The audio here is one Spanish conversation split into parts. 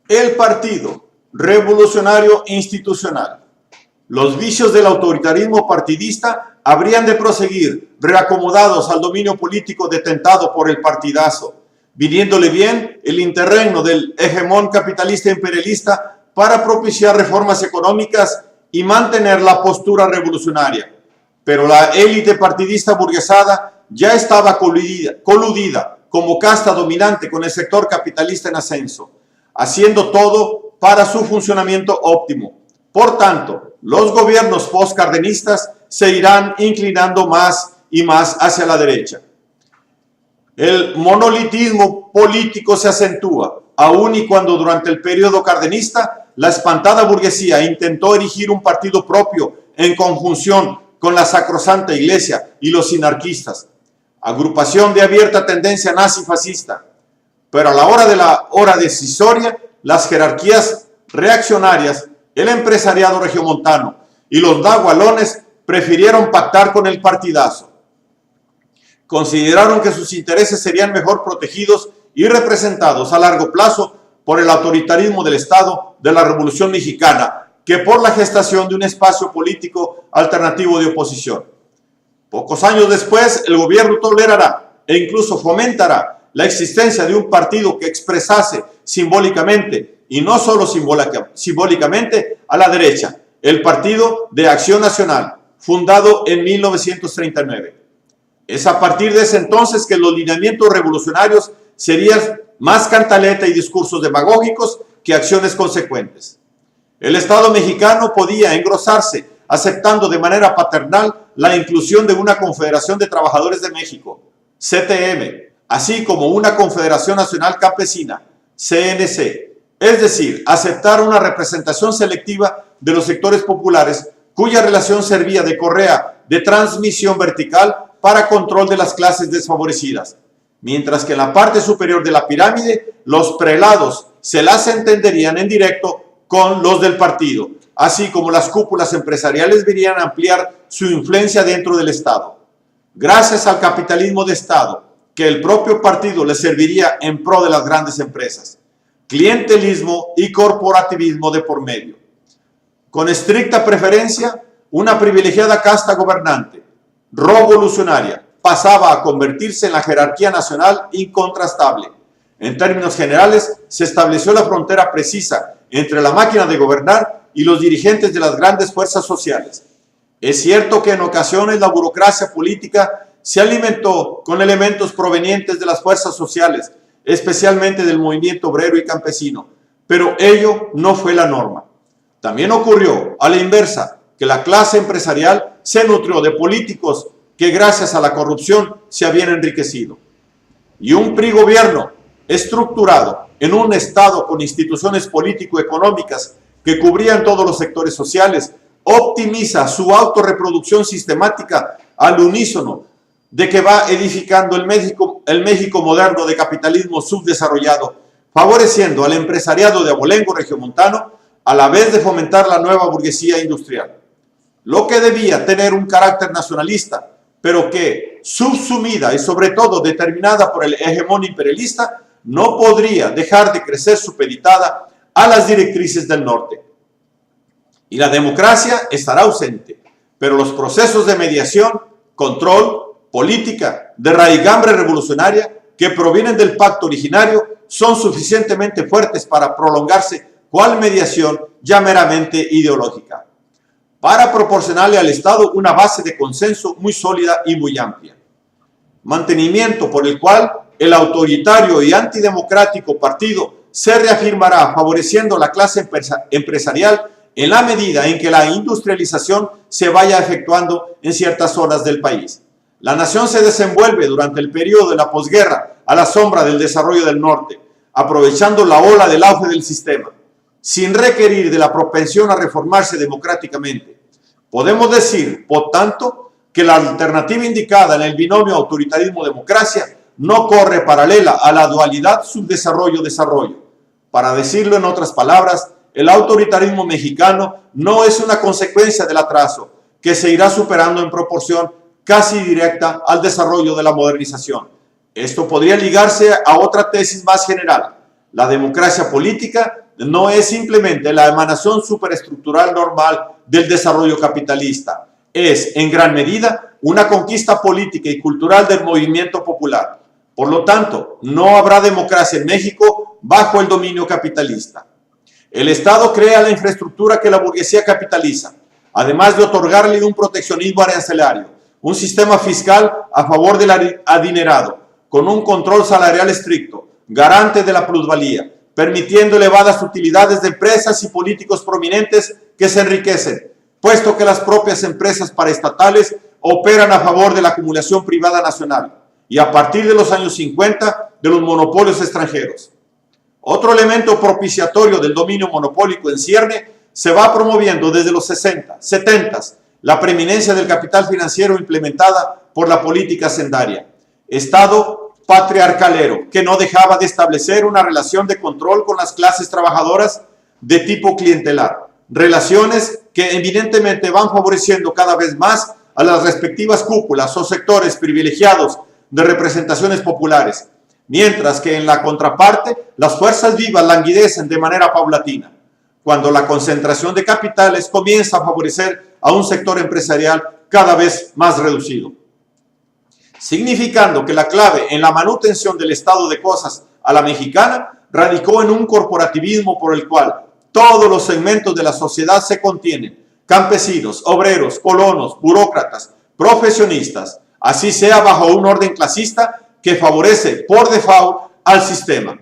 El Partido Revolucionario Institucional. Los vicios del autoritarismo partidista habrían de proseguir reacomodados al dominio político detentado por el partidazo, viniéndole bien el interregno del hegemón capitalista imperialista para propiciar reformas económicas y mantener la postura revolucionaria. Pero la élite partidista burguesada ya estaba coludida como casta dominante con el sector capitalista en ascenso, haciendo todo para su funcionamiento óptimo. Por tanto, los gobiernos postcardenistas se irán inclinando más y más hacia la derecha. El monolitismo político se acentúa, aun y cuando durante el periodo cardenista la espantada burguesía intentó erigir un partido propio en conjunción con la sacrosanta Iglesia y los sinarquistas, agrupación de abierta tendencia nazi-fascista. Pero a la hora decisoria, las jerarquías reaccionarias, el empresariado regiomontano y los nahualones prefirieron pactar con el partidazo. Consideraron que sus intereses serían mejor protegidos y representados a largo plazo por el autoritarismo del Estado de la Revolución Mexicana que por la gestación de un espacio político alternativo de oposición. Pocos años después, el gobierno tolerará e incluso fomentará la existencia de un partido que expresase simbólicamente, y no solo simbólicamente, a la derecha, el Partido de Acción Nacional, fundado en 1939. Es a partir de ese entonces que los lineamientos revolucionarios serían más cantaleta y discursos demagógicos que acciones consecuentes. El Estado mexicano podía engrosarse aceptando de manera paternal la inclusión de una Confederación de Trabajadores de México, CTM, así como una Confederación Nacional Campesina, CNC, es decir, aceptar una representación selectiva de los sectores populares cuya relación servía de correa de transmisión vertical para control de las clases desfavorecidas, mientras que en la parte superior de la pirámide los prelados se las entenderían en directo con los del partido, así como las cúpulas empresariales verían ampliar su influencia dentro del Estado. Gracias al capitalismo de Estado, que el propio partido le serviría en pro de las grandes empresas, clientelismo y corporativismo de por medio. Con estricta preferencia, una privilegiada casta gobernante, revolucionaria, pasaba a convertirse en la jerarquía nacional incontrastable. En términos generales, se estableció la frontera precisa entre la máquina de gobernar y los dirigentes de las grandes fuerzas sociales. Es cierto que en ocasiones la burocracia política se alimentó con elementos provenientes de las fuerzas sociales, especialmente del movimiento obrero y campesino, pero ello no fue la norma. También ocurrió, a la inversa, que la clase empresarial se nutrió de políticos que gracias a la corrupción se habían enriquecido. Y un PRI gobierno estructurado en un Estado con instituciones político-económicas que cubrían todos los sectores sociales, optimiza su autorreproducción sistemática al unísono de que va edificando el México moderno de capitalismo subdesarrollado, favoreciendo al empresariado de abolengo regiomontano a la vez de fomentar la nueva burguesía industrial. Lo que debía tener un carácter nacionalista, pero que, subsumida y sobre todo determinada por el hegemón imperialista, no podría dejar de crecer supeditada a las directrices del norte. Y la democracia estará ausente, pero los procesos de mediación, control, política, de raigambre revolucionaria que provienen del pacto originario son suficientemente fuertes para prolongarse cual mediación ya meramente ideológica, para proporcionarle al Estado una base de consenso muy sólida y muy amplia. Mantenimiento por el cual el autoritario y antidemocrático partido se reafirmará favoreciendo la clase empresarial en la medida en que la industrialización se vaya efectuando en ciertas zonas del país. La nación se desenvuelve durante el periodo de la posguerra a la sombra del desarrollo del norte, aprovechando la ola del auge del sistema, sin requerir de la propensión a reformarse democráticamente. Podemos decir, por tanto, que la alternativa indicada en el binomio autoritarismo-democracia no corre paralela a la dualidad subdesarrollo-desarrollo. Para decirlo en otras palabras, el autoritarismo mexicano no es una consecuencia del atraso que se irá superando en proporción casi directa al desarrollo de la modernización. Esto podría ligarse a otra tesis más general. La democracia política no es simplemente la emanación superestructural normal del desarrollo capitalista, es en gran medida una conquista política y cultural del movimiento popular. Por lo tanto, no habrá democracia en México bajo el dominio capitalista. El Estado crea la infraestructura que la burguesía capitaliza, además de otorgarle un proteccionismo arancelario, un sistema fiscal a favor del adinerado, con un control salarial estricto, garante de la plusvalía, permitiendo elevadas utilidades de empresas y políticos prominentes que se enriquecen, puesto que las propias empresas paraestatales operan a favor de la acumulación privada nacional y a partir de los años 50 de los monopolios extranjeros. Otro elemento propiciatorio del dominio monopólico en cierne se va promoviendo desde los 60, 70, la preeminencia del capital financiero implementada por la política hacendaria, Estado patriarcalero que no dejaba de establecer una relación de control con las clases trabajadoras de tipo clientelar, relaciones que evidentemente van favoreciendo cada vez más a las respectivas cúpulas o sectores privilegiados de representaciones populares, mientras que en la contraparte las fuerzas vivas languidecen de manera paulatina, cuando la concentración de capitales comienza a favorecer a un sector empresarial cada vez más reducido, significando que la clave en la manutención del estado de cosas a la mexicana radicó en un corporativismo por el cual todos los segmentos de la sociedad se contienen, campesinos, obreros, colonos, burócratas, profesionistas, así sea bajo un orden clasista que favorece por default al sistema.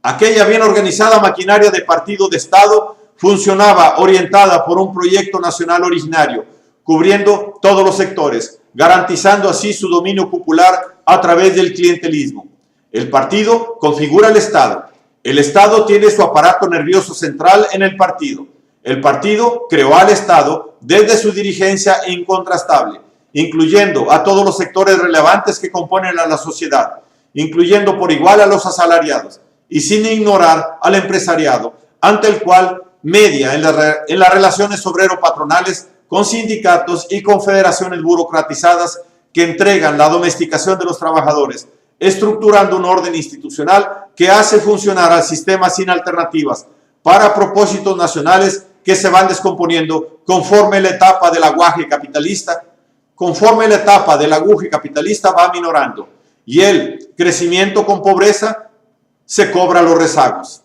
Aquella bien organizada maquinaria de partido de Estado funcionaba orientada por un proyecto nacional originario, cubriendo todos los sectores, garantizando así su dominio popular a través del clientelismo. El partido configura el Estado tiene su aparato nervioso central en el partido. El partido creó al Estado desde su dirigencia incontrastable, incluyendo a todos los sectores relevantes que componen a la sociedad, incluyendo por igual a los asalariados, y sin ignorar al empresariado, ante el cual media en las relaciones obrero-patronales con sindicatos y confederaciones burocratizadas que entregan la domesticación de los trabajadores, estructurando un orden institucional que hace funcionar al sistema sin alternativas para propósitos nacionales que se van descomponiendo conforme la etapa del aguaje capitalista, va minorando y el crecimiento con pobreza se cobra los rezagos.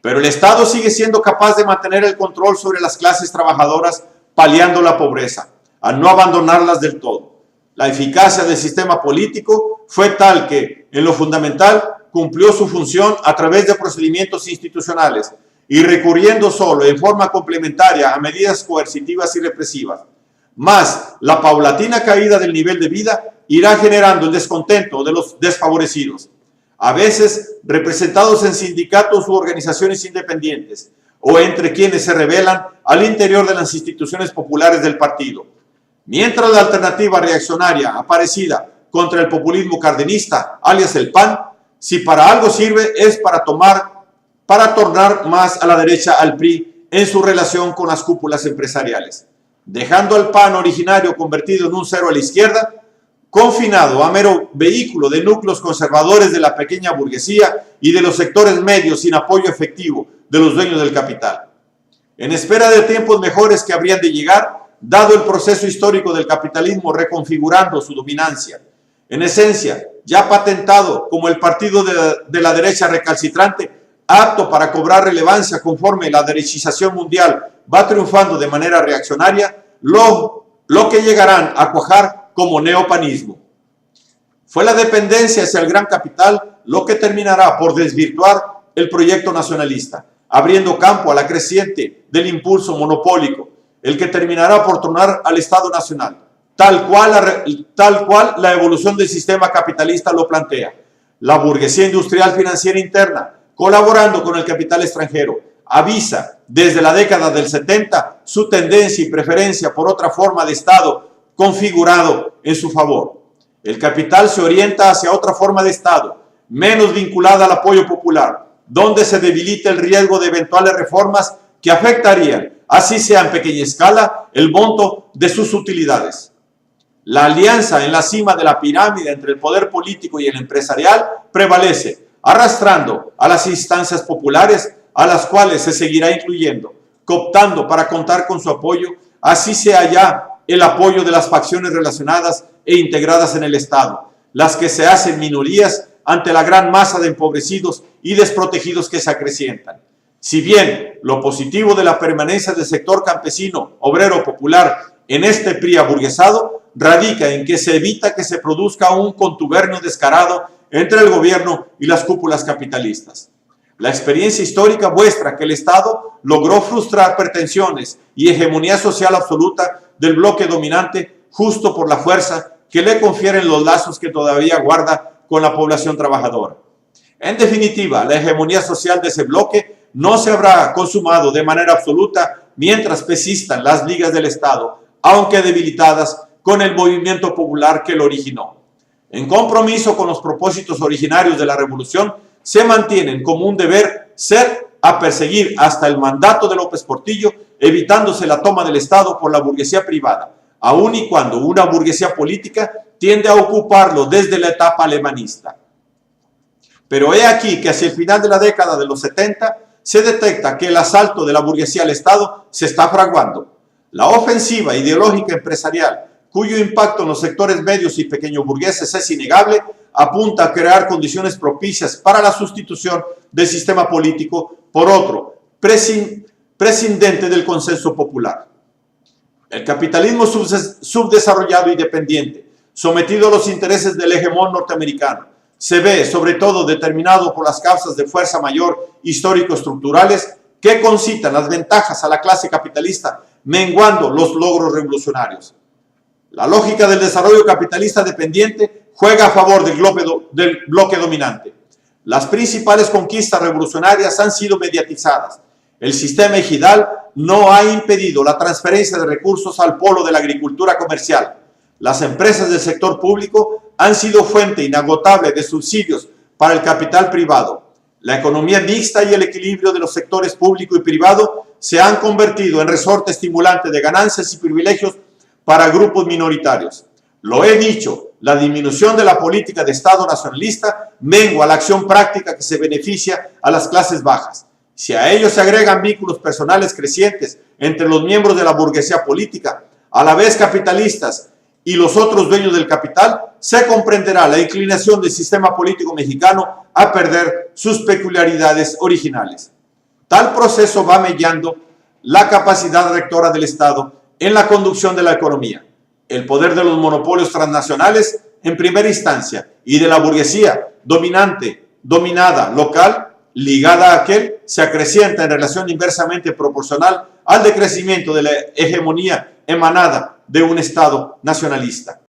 Pero el Estado sigue siendo capaz de mantener el control sobre las clases trabajadoras, paliando la pobreza, al no abandonarlas del todo. La eficacia del sistema político fue tal que, en lo fundamental, cumplió su función a través de procedimientos institucionales y recurriendo solo en forma complementaria a medidas coercitivas y represivas. Más la paulatina caída del nivel de vida irá generando el descontento de los desfavorecidos, a veces representados en sindicatos u organizaciones independientes, o entre quienes se rebelan al interior de las instituciones populares del partido. Mientras la alternativa reaccionaria aparecida contra el populismo cardenista, alias el PAN, si para algo sirve es para tornar más a la derecha al PRI en su relación con las cúpulas empresariales, dejando al PAN originario convertido en un cero a la izquierda, confinado a mero vehículo de núcleos conservadores de la pequeña burguesía y de los sectores medios sin apoyo efectivo de los dueños del capital. En espera de tiempos mejores que habrían de llegar, dado el proceso histórico del capitalismo reconfigurando su dominancia, en esencia ya patentado como el partido de la derecha recalcitrante, apto para cobrar relevancia conforme la derechización mundial va triunfando de manera reaccionaria, lo que llegarán a cuajar como neopanismo. Fue la dependencia hacia el gran capital lo que terminará por desvirtuar el proyecto nacionalista, abriendo campo a la creciente del impulso monopólico, el que terminará por tornar al Estado Nacional, tal cual la evolución del sistema capitalista lo plantea. La burguesía industrial financiera interna, colaborando con el capital extranjero, avisa desde la década del 70 su tendencia y preferencia por otra forma de Estado configurado en su favor. El capital se orienta hacia otra forma de Estado, menos vinculada al apoyo popular, donde se debilita el riesgo de eventuales reformas que afectarían, así sea en pequeña escala, el monto de sus utilidades. La alianza en la cima de la pirámide entre el poder político y el empresarial prevalece, arrastrando a las instancias populares a las cuales se seguirá incluyendo, cooptando para contar con su apoyo, así sea ya el apoyo de las facciones relacionadas e integradas en el Estado, las que se hacen minorías ante la gran masa de empobrecidos y desprotegidos que se acrecientan. Si bien lo positivo de la permanencia del sector campesino, obrero, popular en este PRI aburguesado radica en que se evita que se produzca un contubernio descarado entre el gobierno y las cúpulas capitalistas. La experiencia histórica muestra que el Estado logró frustrar pretensiones y hegemonía social absoluta del bloque dominante justo por la fuerza que le confieren los lazos que todavía guarda con la población trabajadora. En definitiva, la hegemonía social de ese bloque no se habrá consumado de manera absoluta mientras persistan las ligas del Estado, aunque debilitadas con el movimiento popular que lo originó. En compromiso con los propósitos originarios de la revolución, se mantienen como un deber ser a perseguir hasta el mandato de López Portillo, evitándose la toma del Estado por la burguesía privada, aun y cuando una burguesía política tiende a ocuparlo desde la etapa alemanista. Pero he aquí que hacia el final de la década de los 70 se detecta que el asalto de la burguesía al Estado se está fraguando. La ofensiva ideológica empresarial, cuyo impacto en los sectores medios y pequeños burgueses es innegable, apunta a crear condiciones propicias para la sustitución del sistema político por otro, prescindente del consenso popular. El capitalismo subdesarrollado y dependiente, sometido a los intereses del hegemón norteamericano, se ve sobre todo determinado por las causas de fuerza mayor histórico-estructurales que concitan las ventajas a la clase capitalista, menguando los logros revolucionarios. La lógica del desarrollo capitalista dependiente juega a favor del bloque dominante. Las principales conquistas revolucionarias han sido mediatizadas. El sistema ejidal no ha impedido la transferencia de recursos al polo de la agricultura comercial. Las empresas del sector público han sido fuente inagotable de subsidios para el capital privado. La economía mixta y el equilibrio de los sectores público y privado se han convertido en resorte estimulante de ganancias y privilegios para grupos minoritarios. Lo he dicho, la disminución de la política de Estado nacionalista mengua la acción práctica que se beneficia a las clases bajas. Si a ello se agregan vínculos personales crecientes entre los miembros de la burguesía política, a la vez capitalistas, y los otros dueños del capital, se comprenderá la inclinación del sistema político mexicano a perder sus peculiaridades originales. Tal proceso va mellando la capacidad rectora del Estado en la conducción de la economía, el poder de los monopolios transnacionales en primera instancia y de la burguesía dominada local, ligada a aquel, se acrecienta en relación inversamente proporcional al decrecimiento de la hegemonía emanada de un Estado nacionalista.